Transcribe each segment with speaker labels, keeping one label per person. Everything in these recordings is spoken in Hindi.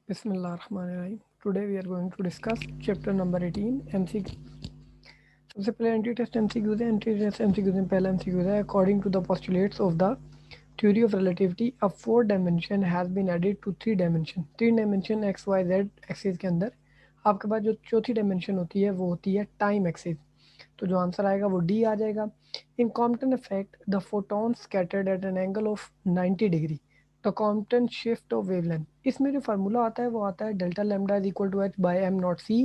Speaker 1: Bismillahirrahmanirrahim. Today we are going to discuss chapter number 18 MCQ. सबसे पहले एंटी टेस्ट MCQs है. एंटी टेस्ट MCQs में पहला MCQ है according to the postulates of the theory of relativity a 4 dimension has been added to 3 dimension. 3 dimension x y z axis के अंदर आपके पास जो चौथी डायमेंशन होती है वो होती है टाइम एक्सिस. तो जो आंसर आएगा वो डी आ जाएगा. In Compton effect the photon scattered at an angle of 90 degree the Compton shift of wavelength. इसमें जो फार्मूला आता है वो आता है delta lambda is equal to H by M not C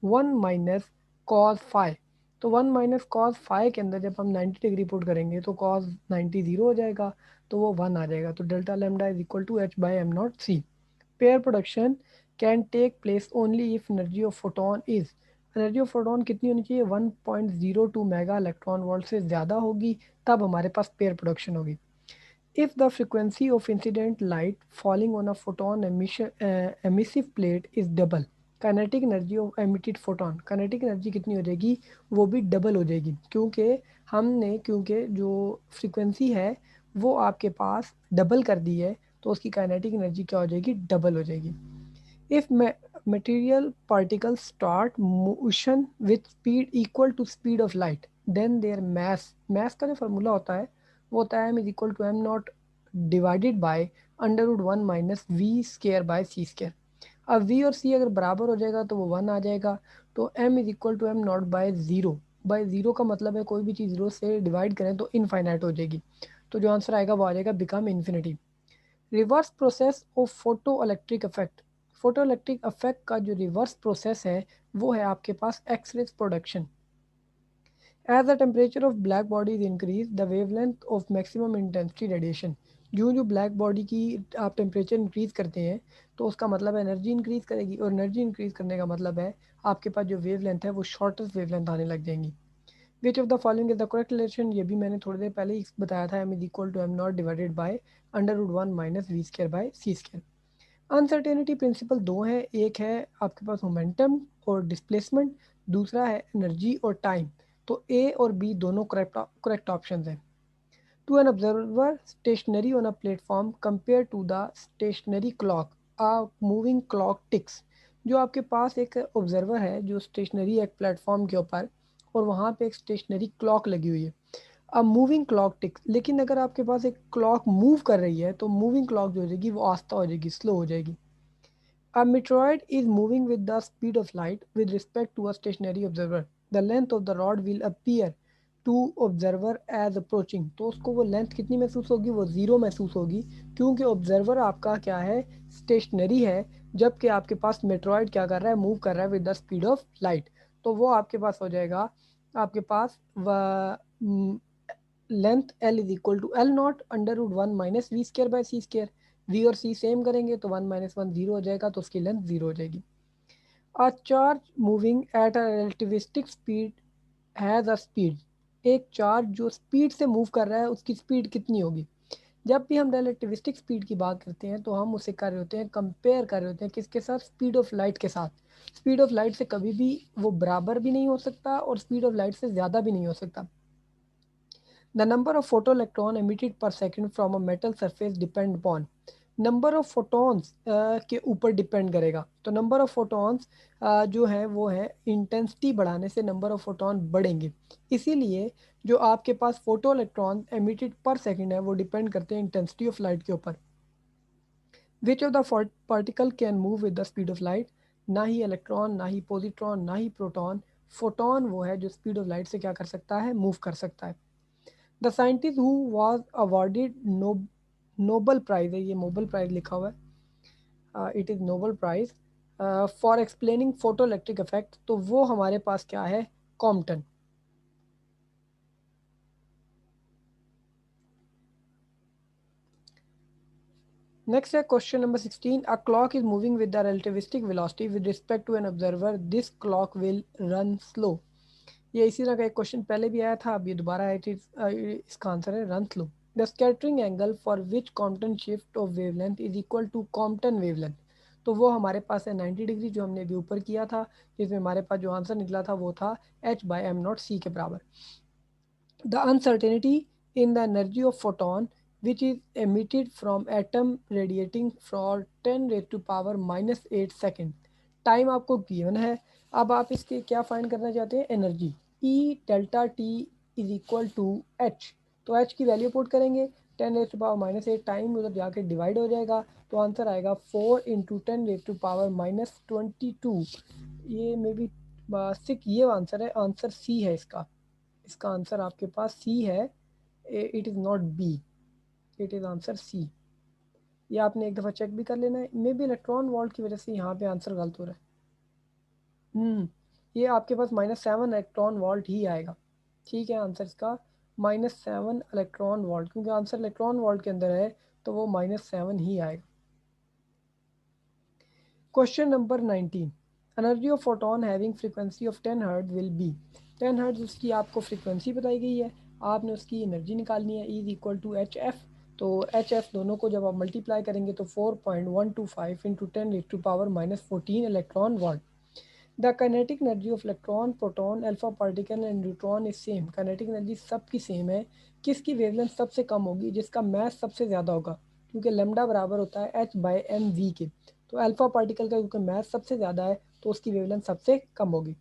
Speaker 1: 1 - cos phi. तो 1 - cos फाई के अंदर जब हम 90 डिग्री पुट करेंगे तो cos 90 जीरो हो जाएगा, तो वो 1 आ जाएगा. तो delta lambda is equal to H by M not c. Pair production can take place only if energy of photon is. Energy of photon कितनी होनी चाहिए? 1.02 मेगा इलेक्ट्रॉन वोल्ट से ज़्यादा होगी, तब हमारे पास पेयर प्रोडक्शन होगी. If the frequency of incident light falling on a photon emissive plate is double, kinetic energy of emitted photon, kinetic energy कितनी हो जाएगी? वो भी डबल हो जाएगी, क्योंकि जो फ्रीक्वेंसी है वो आपके पास डबल कर दी है, तो उसकी काइनेटिक एनर्जी क्या हो जाएगी? डबल हो जाएगी. If material particles start motion with speed equal to speed of light, then their mass का जो फार्मूला होता है वो होता है m is equal to m not divided by under root 1 minus we square by C square. अब v और c अगर बराबर हो जाएगा तो वो 1 आ जाएगा. तो m is equal to m not by zero. By zero का मतलब है कोई भी चीज़ ज़ीरो से डिवाइड करें तो इनफाइनाइट हो जाएगी. तो जो आंसर आएगा वो आ जाएगा become infinity. Reverse process of photo electric effect. Photo electric effect का जो रिवर्स प्रोसेस है वो है आपके पास X rays production. As the temperature of black body is increase the wavelength of maximum intensity radiation. जो ब्लैक बॉडी की आप टेम्परेचर इंक्रीज करते हैं तो उसका मतलब है एनर्जी इंक्रीज करेगी, और एनर्जी इंक्रीज करने का मतलब है आपके पास जो वेवलेंथ है वो शॉर्टेस्ट वेवलेंथ आने लग जाएंगी. Which of the following is the correct relation? ये भी मैंने थोड़ी देर पहले ही बताया था. M is equal to m not divided by under root 1 minus we square by C square. Uncertainty principle दो है, एक है आपके पास मोमेंटम और डिस्प्लेसमेंट, दूसरा है एनर्जी और टाइम. तो ए और बी दोनों करेक्ट ऑप्शन हैं. To an observer stationary on a platform compare to the stationary clock a moving clock ticks. जो आपके पास एक ऑब्जर्वर है जो स्टेशनरी है एक प्लेटफॉर्म के ऊपर, और वहाँ पे एक स्टेशनरी क्लॉक लगी हुई है. अब मूविंग क्लॉक टिक्स, लेकिन अगर आपके पास एक क्लॉक मूव कर रही है तो मूविंग क्लॉक जो हो जाएगी वो आस्ता हो जाएगी, स्लो हो जाएगी. A meteoroid is moving with the speed of light with respect to a stationary observer. The length of the rod will appear to observer as approaching. तो उसको वो लेंथ कितनी महसूस होगी? वो ज़ीरो महसूस होगी, क्योंकि ऑब्जर्वर आपका क्या है? स्टेशनरी है, जबकि आपके पास मेट्रॉइड क्या कर रहा है? मूव कर रहा है with the speed of light. तो वो आपके पास हो जाएगा आपके पास length L is equal to L not under root 1 minus we square by C square. V और सी सेम करेंगे तो 1 - 1 जीरो हो जाएगा, तो उसकी लेंथ जीरो हो जाएगी. A charge moving at a relativistic speed has a speed. एक चार्ज जो स्पीड से मूव कर रहा है उसकी स्पीड कितनी होगी? जब भी हम रिलेटिविस्टिक स्पीड की बात करते हैं तो हम उसे कर रहे होते हैं, कंपेयर कर रहे होते हैं किसके साथ? स्पीड ऑफ लाइट के साथ. स्पीड ऑफ लाइट से कभी भी वो बराबर भी नहीं हो सकता और स्पीड ऑफ लाइट से ज़्यादा भी नहीं हो सकता. The number of photoelectron emitted per second from a metal surface depend upon. Number of photons के ऊपर डिपेंड करेगा. तो नंबर ऑफ फोटॉन्स जो है वो है इंटेंसिटी बढ़ाने से नंबर ऑफ फोटॉन बढ़ेंगे. इसीलिए जो आपके पास फोटो इलेक्ट्रॉन एमिटेड पर सेकंड है वो डिपेंड करते हैं इंटेंसिटी ऑफ लाइट के ऊपर. विच of the particle can move with the speed of light? ना ही इलेक्ट्रॉन, ना ही पॉजिट्रॉन, ना ही प्रोटॉन. फोटॉन वो है जो स्पीड ऑफ लाइट से क्या कर सकता है? मूव कर सकता है. The scientist who was awarded Nobel prize है, ये नोबल प्राइज लिखा हुआ है, it is Nobel prize for explaining photo electric effect. तो वो हमारे पास क्या है? कॉम्पटन. नेक्स्ट है question number 16. A clock is moving with the relativistic velocity with respect to an observer, this clock will run slow. ये इसी तरह का एक क्वेश्चन पहले भी आया था, अब ये दोबारा है. इसका आंसर है run slow. The scattering angle for which Compton shift of wavelength is equal to Compton wavelength. तो वो हमारे पास है 90 डिग्री, जो हमने अभी ऊपर किया था, जिसमें हमारे पास जो आंसर निकला था वो था एच बाई एम नॉट सी के बराबर. The uncertainty in the energy of photon which is emitted from atom radiating for 10 raised to power -8 second. Time आपको गिवन है। अब आप इसके क्या फाइंड करना चाहते हैं, energy. E delta t is equal to h. तो एच की वैल्यू पुट करेंगे, 10 रेज टू पावर -8, टाइम उधर जाके डिवाइड हो जाएगा, तो आंसर आएगा 4 इंटू 10 रेज टू पावर -22। ये मे बी 6, ये आंसर है, आंसर सी है इसका। इसका आंसर आपके पास सी है, it is not B, it is answer C. ये आपने एक दफ़ा चेक भी कर लेना है, मे बी इलेक्ट्रॉन वोल्ट की वजह से यहाँ पे आंसर गलत हो रहा है। ये आपके पास -7 इलेक्ट्रॉन वोल्ट ही आएगा। ठीक है, आंसर इसका -7 इलेक्ट्रॉन वोल्ट, क्योंकि आंसर इलेक्ट्रॉन वोल्ट के अंदर है तो वो -7 ही आएगा। Question number 19, energy of photon having frequency of 10 hertz will be. 10 hertz उसकी आपको फ्रीक्वेंसी बताई गई है, आपने उसकी एनर्जी निकालनी है, is equal to h f. तो एच एफ दोनों को जब आप मल्टीप्लाई करेंगे तो 4.125 into 10 to power -14 electron volt. The kinetic energy of electron, proton, alpha particle and neutron is same. Kinetic energy सबकी सेम है, किसकी वेवलेंथ सबसे कम होगी, जिसका मैथ सबसे ज़्यादा होगा, क्योंकि लेमडा बराबर होता है एच बाई एम वी के। तो अल्फा पार्टिकल का क्योंकि मैथ सबसे ज़्यादा है तो उसकी वेवलेंथ सबसे कम होगी।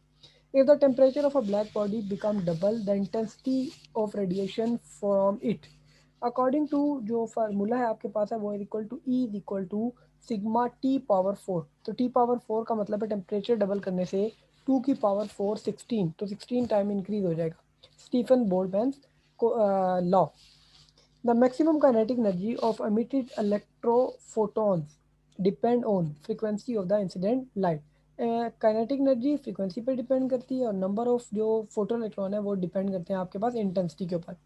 Speaker 1: If the temperature of a black body become double the intensity of radiation from it, according to जो फार्मूला है आपके पास है वो equal to E is equal to sigma T power 4। तो टी पावर 4 का मतलब है टेम्परेचर डबल करने से 2 की पावर 4 16, तो 16 टाइम इंक्रीज हो जाएगा, स्टीफन बोल्ट्जमैन को law. The maximum kinetic energy of emitted electrophotons depend on frequency of the incident light. Kinetic energy frequency पर डिपेंड करती है और नंबर ऑफ जो फोटो इलेक्ट्रॉन है वो डिपेंड करते हैं आपके पास इंटेंसिटी के ऊपर।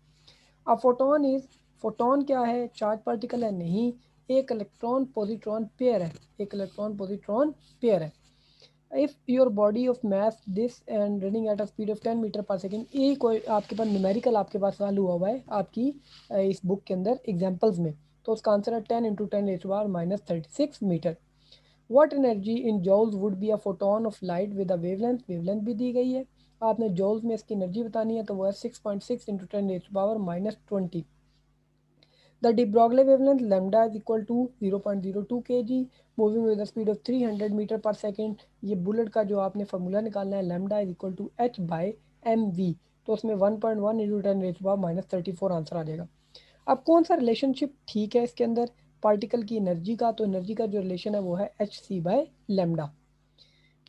Speaker 1: अब फोटोन इज, फोटोन क्या है, चार्ज पार्टिकल है, नहीं, एक इलेक्ट्रॉन पॉजिट्रॉन पेयर है, एक इलेक्ट्रॉन पॉजिट्रॉन पेयर है। If your body of mass this and running at a speed of 10 metre per second, ये कोई आपके पास न्यूमेरिकल आपके पास सवाल हुआ हुआ है आपकी इस बुक के अंदर एग्जाम्पल्स में, तो उसका आंसर है 10 into 10⁻⁻36 metre. What energy in joules would be a photon of light with a wavelength, wavelength भी दी गई है, आपने जॉल्स में इसकी एनर्जी बतानी है, तो वो है 6.6 into 10⁻⁻20। The de Broglie wavelength lambda is equal to 0.02 kg, moving with a speed of 300 metre per second. ये बुलेट का जो आपने फार्मूला निकालना है, lambda is equal to H by m v, तो उसमें 1.1 इंटू 10⁻⁻34 आंसर आ जाएगा। अब कौन सा रिलेशनशिप ठीक है इसके अंदर पार्टिकल की एनर्जी का, तो एनर्जी का जो रिलेशन है वो है h c by lambda.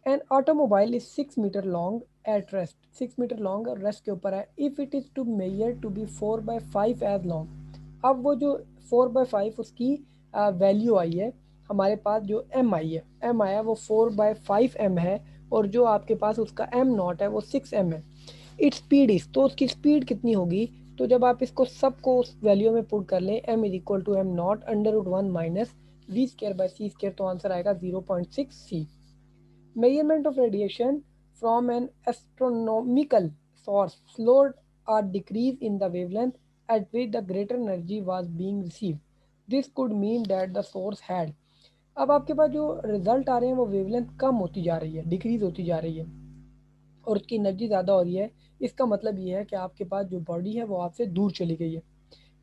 Speaker 1: An automobile is 6 metre long at rest, 6 metre long और रेस्ट के ऊपर है, if it is to measure to be 4/5 as long. अब वो जो 4/5 उसकी वैल्यू आई है हमारे पास, जो एम आई है, एम आया वो 4/5 एम है, और जो आपके पास उसका एम नॉट है वो 6 एम है। इट्स स्पीड इज, तो उसकी स्पीड कितनी होगी, तो जब आप इसको सबको उस वैल्यू में पुट कर लें, m is equal to m not √1 minus we square by c square, तो आंसर आएगा 0.6 सी। Measurement of radiation from an astronomical source slowed a decrease in the wavelength at which the greater energy was being received. This could mean that the source had, अब आपके पास जो रिजल्ट आ रहे हैं वो वेवलेंथ कम होती जा रही है, डिक्रीज होती जा रही है, और उसकी एनर्जी ज़्यादा हो रही है। इसका मतलब ये है कि आपके पास जो बॉडी है वो आपसे दूर चली गई है।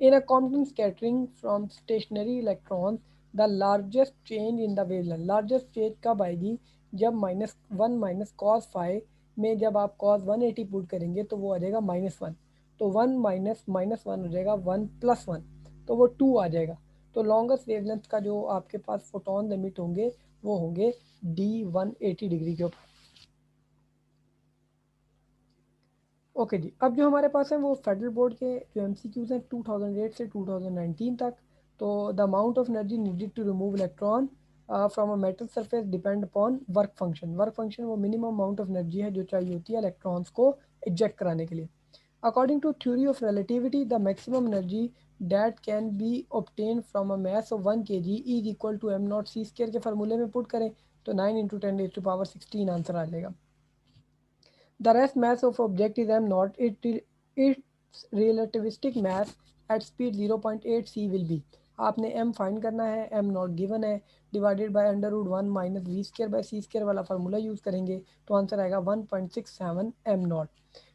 Speaker 1: In a Compton scattering from stationary electrons, the largest change in the wavelength, largest change कब आएगी, जब -1 माइनस कॉस फाइव में जब आप cos 180 पुट करेंगे तो वो आ जाएगा -1, तो 1 माइनस -1 हो जाएगा 1 + 1, तो वो 2 आ जाएगा। तो लॉन्गेस्ट वेवलेंथ का जो आपके पास फोटोन लिमिट होंगे वो होंगे D180 डिग्री के ऊपर। ओके जी, अब जो हमारे पास है वो फेडरल बोर्ड के जो MCQs हैं 2008 से 2019 तक। तो the amount of energy needed to remove electron from a metal surface depend upon work function. Work function वो मिनिमम अमाउंट ऑफ एनर्जी है जो चाहिए होती है इलेक्ट्रॉन्स को इजेक्ट कराने के लिए। According to theory of relativity the maximum energy that can be obtain from a mass of 1 kg is equal to m not c square के फार्मूले में पुट करें तो 9 इंटू 10⁻16 आंसर आ जाएगा। The rest mass of object is m naught. Its relativistic mass at speed 0.8 c will be, आपने m फाइंड करना है, m नॉट गिवन है, divided by √1 minus we square by C square वाला फार्मूला यूज़ करेंगे तो आंसर आएगा 1.67 m not.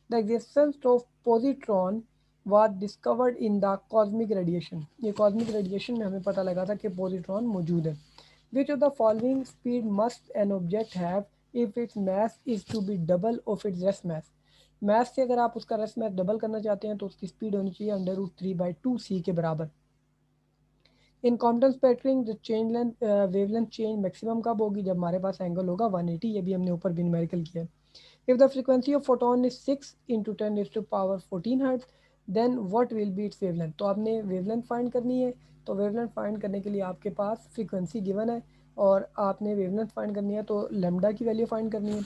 Speaker 1: The existence of positron was discovered in the cosmic radiation. ये cosmic radiation में हमें पता लगा था कि positron मौजूद है. Which of the following speed must an object have if its mass is to be double of its rest mass? mass से अगर आप उसका rest mass डबल करना चाहते हैं तो उसकी स्पीड होनी चाहिए √3/2c के बराबर. इन कॉम्पटन स्पेक्ट्रिंग जो change length wavelength change maximum कब होगी, जब हमारे पास एंगल होगा 180. ये भी हमने ऊपर भी न्यूमेरिकल किया है. If the frequency of photon is 6 × 10⁻14 hertz, then what will be its wavelength. तो आपने वेवलेंथ फाइंड करनी है. तो वेवलेंथ फाइंड करने के लिए आपके पास फ्रीक्वेंसी गिवन है और आपने वेवलेंथ फाइंड करनी है तो लेमडा की वैल्यू फाइंड करनी है.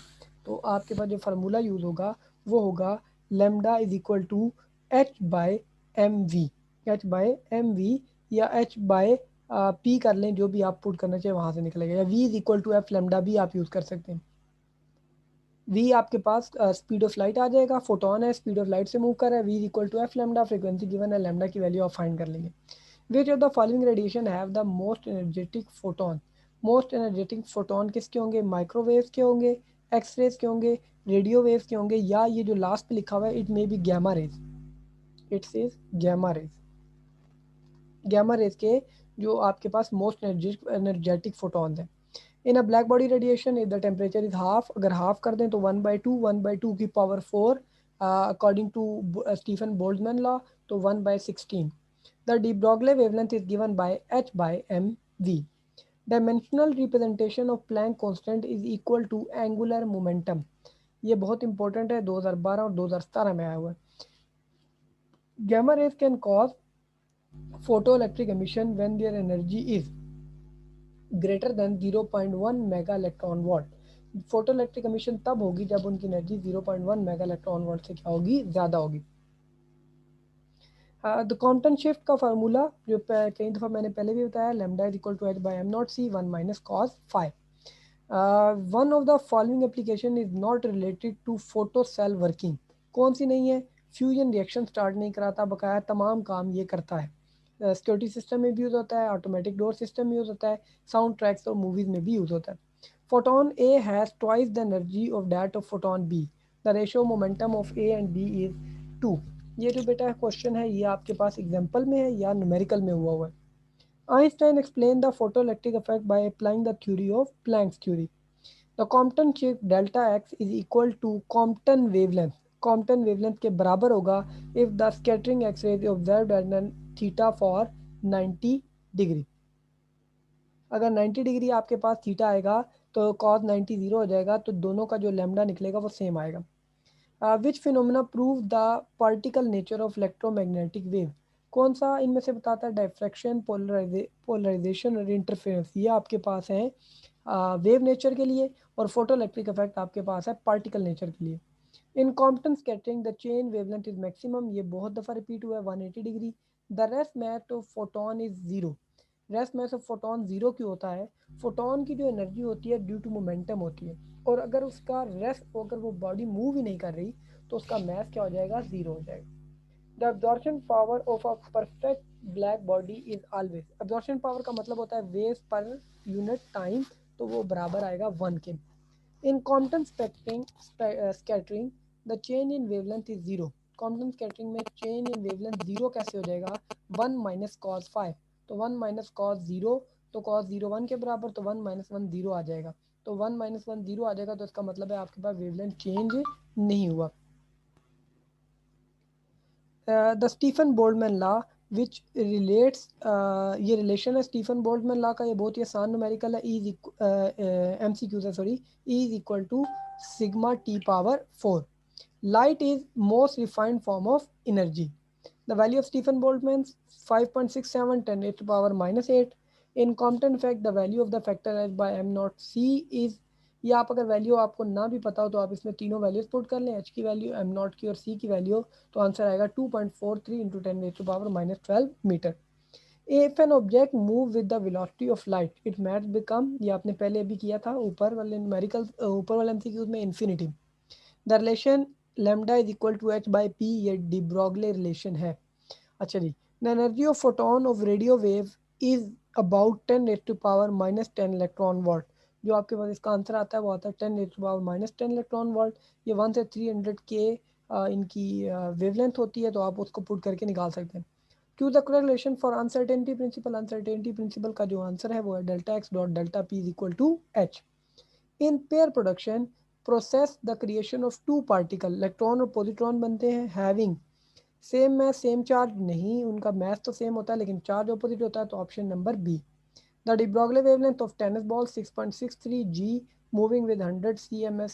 Speaker 1: तो आपके पास जो फार्मूला यूज़ होगा वो होगा lambda is equal to h/mv. h/mv या h/p कर लें, जो भी आप पुट करना चाहिए वहाँ से निकलेगा, या v is equal to f lambda भी आप यूज़ कर सकते हैं. v आपके पास स्पीड ऑफ लाइट आ जाएगा, फोटोन है स्पीड ऑफ लाइट से मूव कर रहा है, v is equal to f lambda, frequency given है, लेमडा की वैल्यू आप फाइंड कर लेंगे. Which of the following radiation have the most energetic photon. Most energetic photon किसके होंगे, माइक्रोवेव्स के होंगे, एक्स रेज के होंगे, रेडियो वेव्स के होंगे, या ये जो लास्ट पे लिखा हुआ है it may be gamma rays. It's is gamma rays. Gamma rays के जो आपके पास मोस्ट एनर्जेटिक फोटोन्स हैं. In a black body radiation if the temperature is half, अगर हाफ कर दें तो 1/2 की power 4 according to Stefan Boltzmann law, तो 1/16. The de Broglie wavelength is given by h/mv. Dimensional representation of Planck constant is equal to angular momentum. ये बहुत इंपॉर्टेंट है, 2012 और 2017 में आया हुआ है. Gamma rays can cause photoelectric emission when their energy is greater than 0.1 mega electron watt. Photoelectric emission तब होगी जब उनकी एनर्जी 0.1 मेगा इलेक्ट्रॉन वॉट से क्या होगी, ज़्यादा होगी. द क्वांटम शिफ्ट का फार्मूला जो कई दफ़ा मैंने पहले भी बताया, lambda is equal to h/m0c 1 minus cos five. One of the following application is not related to photo cell working. कौन सी नहीं है, फ्यूजन रिएक्शन स्टार्ट नहीं कराता, बकाया तमाम काम ये करता है. सिक्योरिटी सिस्टम में भी यूज़ होता है, ऑटोमेटिक डोर सिस्टम में यूज़ होता है, साउंड ट्रैक्स और मूवीज़ में भी यूज़ होता है. Photon A has twice the energy of that of photon B. The ratio momentum of A and B is 2. ये जो बेटा क्वेश्चन है ये आपके पास एग्जाम्पल में है या न्यूमेरिकल में हुआ है. Einstein explained the photoelectric effect by applying the theory of Planck's theory. The Compton shift delta x is equal to Compton wavelength. Compton wavelength के बराबर होगा if the scattering x-ray is observed at an theta for 90 degree. अगर 90 डिग्री आपके पास थीटा आएगा तो cos 90 0 हो जाएगा, तो दोनों का जो लेमडा निकलेगा वो सेम आएगा. Which phenomena prove the particle nature of electromagnetic wave. कौन सा इनमें से बताता है डायफ्रैक्शन, पोलराइजेशन और इंटरफेरेंस. ये आपके पास है वेव नेचर के लिए, और फोटो इलेक्ट्रिक इफेक्ट आपके पास है पार्टिकल नेचर के लिए. In Compton scattering the change wavelength is maximum. ये बहुत दफ़ा रिपीट हुआ है 180 degree. The rest mass of photon is zero. Rest mass of photon zero क्यों होता है, फोटोन की जो एनर्जी होती है ड्यू टू मोमेंटम होती है, और अगर उसका रेस्ट अगर वो बॉडी मूव ही नहीं कर रही तो उसका मैथ क्या हो जाएगा, जीरो हो जाएगा. The absorption power of a perfect black body is always. Absorption power का मतलब होता है वेव्स पर यूनिट टाइम, तो वो बराबर आएगा 1 के. In Compton scattering the change in wavelength is zero. Compton scattering में चेंज इन वेवलेंथ जीरो कैसे हो जाएगा, 1 माइनस कॉस 5. तो 1 माइनस कॉस जीरो, तो कॉस जीरो 1 के बराबर, तो 1 माइनस 1 जीरो आ जाएगा. तो 1 माइनस 1 जीरो आ जाएगा, तो इसका मतलब है आपके पास वेवलेंथ चेंज नहीं हुआ. The Stefan Boltzmann law which relates, ये रिलेशन है स्टीफन बोल्ट्जमैन लॉ का, ये बहुत ही आसान न्यूमेरिकल है. MCQ है sorry. E is equal to sigma T power 4. Light is most refined form of energy. The value of Stephen Boltzmann's 5.67 10 raised to power minus 8. In Compton effect, the value of the factor h by m naught c is, या आप अगर वैल्यू आपको ना भी पता हो तो आप इसमें तीनों वैल्यूज पुट कर लें, h की वैल्यू, m नॉट की और c की वैल्यू, तो आंसर आएगा 2.43 into 10 raise to power minus 12 metre. If an object move with the velocity of light it mass become, ये आपने पहले अभी किया था ऊपर वाले न्यूमेरिकल, ऊपर वाले एमसीक्यूज में, infinity. The relation lambda is equal to h by P, ये डी ब्रॉगले रिलेशन है. अच्छा जी. The energy of photon of radio wave is about 10 raise to power minus 10 electron volt. जो आपके पास इसका आंसर आता है वो आता है 10 raise to power minus 10 electron volt. ये 1 से 300 के इनकी वेवलेंथ होती है, तो आप उसको पुट करके निकाल सकते हैं। Choose the correct for uncertainty principle. Uncertainty principle का जो आंसर है वो है delta x dot delta p is equal to h. In pair production process the creation of two particle, electron और पॉजिट्रॉन बनते हैं having same mass same charge, नहीं उनका मैथ तो सेम होता है लेकिन चार्ज ऑपोजिट होता है, तो option number B. The de Broglie wavelength of tennis ball 6.63 g moving with 100 cms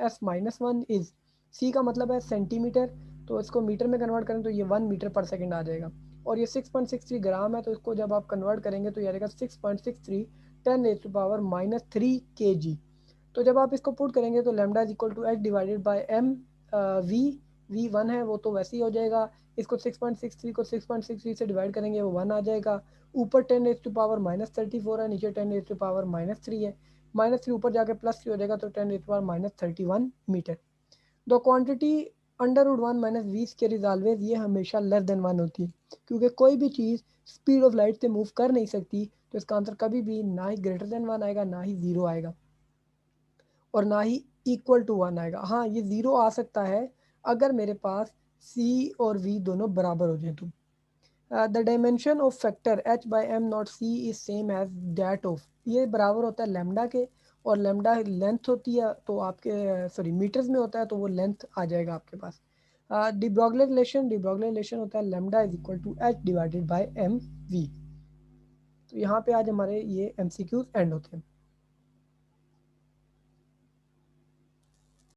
Speaker 1: s minus 1 is, c का मतलब है सेंटीमीटर, तो इसको मीटर में कन्वर्ट करें तो ये 1 मीटर पर सेकंड आ जाएगा, और ये 6.63 ग्राम है, तो इसको जब आप कन्वर्ट करेंगे तो ये आएगा 6.63 10⁻³ kg। तो जब आप इसको पुट करेंगे तो lambda is equal to h divided by m v, v one है वो तो वैसे ही हो जाएगा, इसको 6.63 को 6.63 से डिवाइड करेंगे वो 1 आ जाएगा, ऊपर 10⁻⁻34 है, नीचे 10⁻³ है, -3 ऊपर जाके +3 हो जाएगा, तो 10⁻31 metre. The quantity √1 - v square is always, ये हमेशा लेस देन 1 होती है, क्योंकि कोई भी चीज़ स्पीड ऑफ लाइट से मूव कर नहीं सकती, तो इसका आंसर कभी भी ना ही ग्रेटर देन 1 आएगा, ना ही 0 आएगा, और ना ही इक्वल टू 1 आएगा। हाँ, ये 0 आ सकता है अगर मेरे पास c और v दोनों बराबर हो जाए तो। The dimension of factor h by M not c is same as that of, ये बराबर होता है लेमडा के, और लेमडा लेंथ होती है तो आपके सॉरी मीटर्स में होता है, तो वो लेंथ आ जाएगा आपके पास। डी ब्रॉगली रिलेशन होता है lambda is equal to h divided by m v. तो यहाँ पे आज हमारे ये MCQs एंड होते हैं।